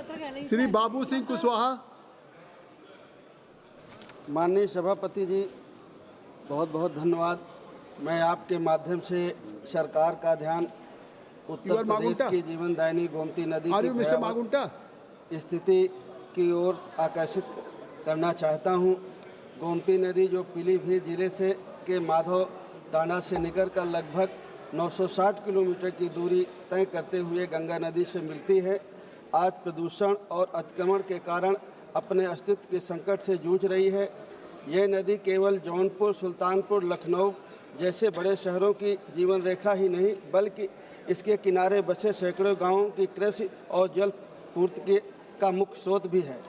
श्री बाबू सिंह कुशवाहा। माननीय सभापति जी, बहुत बहुत धन्यवाद। मैं आपके माध्यम से सरकार का ध्यान उत्तर प्रदेश की जीवनदायिनी गोमती नदी की भयावह स्थिति की ओर आकर्षित करना चाहता हूं। गोमती नदी जो पीलीभीत जिले से के माधव टांडा से निकलकर लगभग 960 किलोमीटर की दूरी तय करते हुए गंगा नदी से मिलती है, आज प्रदूषण और अतिक्रमण के कारण अपने अस्तित्व के संकट से जूझ रही है। यह नदी केवल जौनपुर, सुल्तानपुर, लखनऊ जैसे बड़े शहरों की जीवन रेखा ही नहीं, बल्कि इसके किनारे बसे सैकड़ों गांवों की कृषि और जल पूर्ति का मुख्य स्रोत भी है।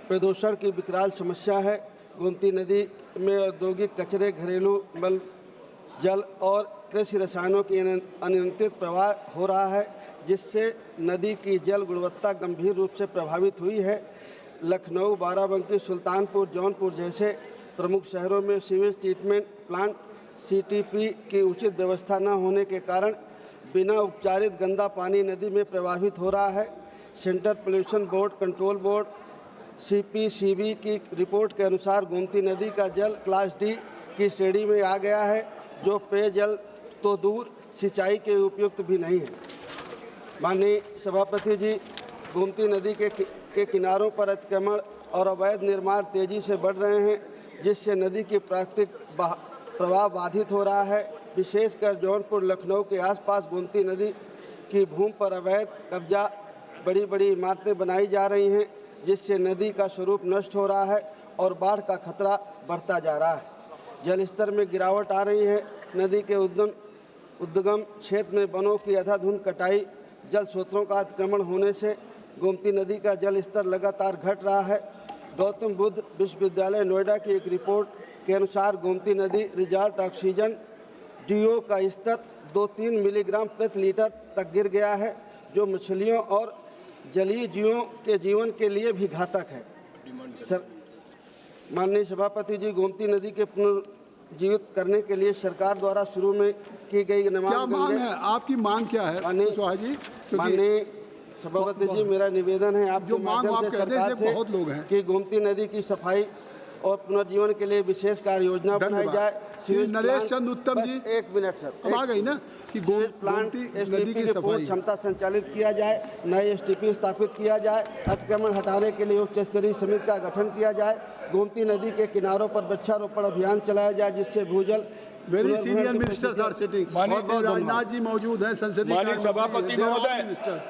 प्रदूषण की विकराल समस्या है। गोमती नदी में औद्योगिक कचरे, घरेलू मल जल और कृषि रसायनों की अनियंत्रित प्रवाह हो रहा है, जिससे नदी की जल गुणवत्ता गंभीर रूप से प्रभावित हुई है। लखनऊ, बाराबंकी, सुल्तानपुर, जौनपुर जैसे प्रमुख शहरों में सीवेज ट्रीटमेंट प्लांट (CTP) की उचित व्यवस्था न होने के कारण बिना उपचारित गंदा पानी नदी में प्रवाहित हो रहा है। Central pollution board control board (CPCB) की रिपोर्ट के अनुसार गोमती नदी का जल क्लास D की श्रेणी में आ गया है, जो पेयजल तो दूर सिंचाई के उपयुक्त भी नहीं है। माननीय सभापति जी, गोमती नदी के किनारों पर अतिक्रमण और अवैध निर्माण तेजी से बढ़ रहे हैं, जिससे नदी की प्राकृतिक प्रवाह बाधित हो रहा है। विशेषकर जौनपुर, लखनऊ के आसपास गोमती नदी की भूमि पर अवैध कब्जा, बड़ी बड़ी इमारतें बनाई जा रही हैं, जिससे नदी का स्वरूप नष्ट हो रहा है और बाढ़ का खतरा बढ़ता जा रहा है। जल स्तर में गिरावट आ रही है। नदी के उद्गम क्षेत्र में वनों की अंधाधुंध कटाई, जल स्रोतों का अतिक्रमण होने से गोमती नदी का जल स्तर लगातार घट रहा है। गौतम बुद्ध विश्वविद्यालय नोएडा की एक रिपोर्ट के अनुसार गोमती नदी रिजॉर्ट ऑक्सीजन DO का स्तर 2-3 मिलीग्राम प्रति लीटर तक गिर गया है, जो मछलियों और जलीय जीवों के जीवन के लिए भी घातक है। माननीय सभापति जी, गोमती नदी के पुनर्जीवित करने के लिए सरकार द्वारा शुरू में की गई क्या मांग है? आपकी मांग क्या है माननीय सभापति जी, मेरा निवेदन है आपके माध्यम से सरकार से बहुत लोग हैं कि गोमती नदी की सफाई और पुनर्जीवन के लिए विशेष कार्य योजना बनाई जाए। श्री नरेश चंद्र उत्तम जी, 1 मिनट सर, अब आ गई ना कि प्लांट नदी की सफाई क्षमता संचालित किया जाए, नए STP स्थापित किया जाए, अतिक्रमण हटाने के लिए उच्च स्तरीय समिति का गठन किया जाए, गोमती नदी के किनारों पर वृक्षारोपण अभियान चलाया जाए, जिससे भूजल very senior ministers are sitting. Rajnath ji मौजूद हैं, संसदीय सभापति महोदय।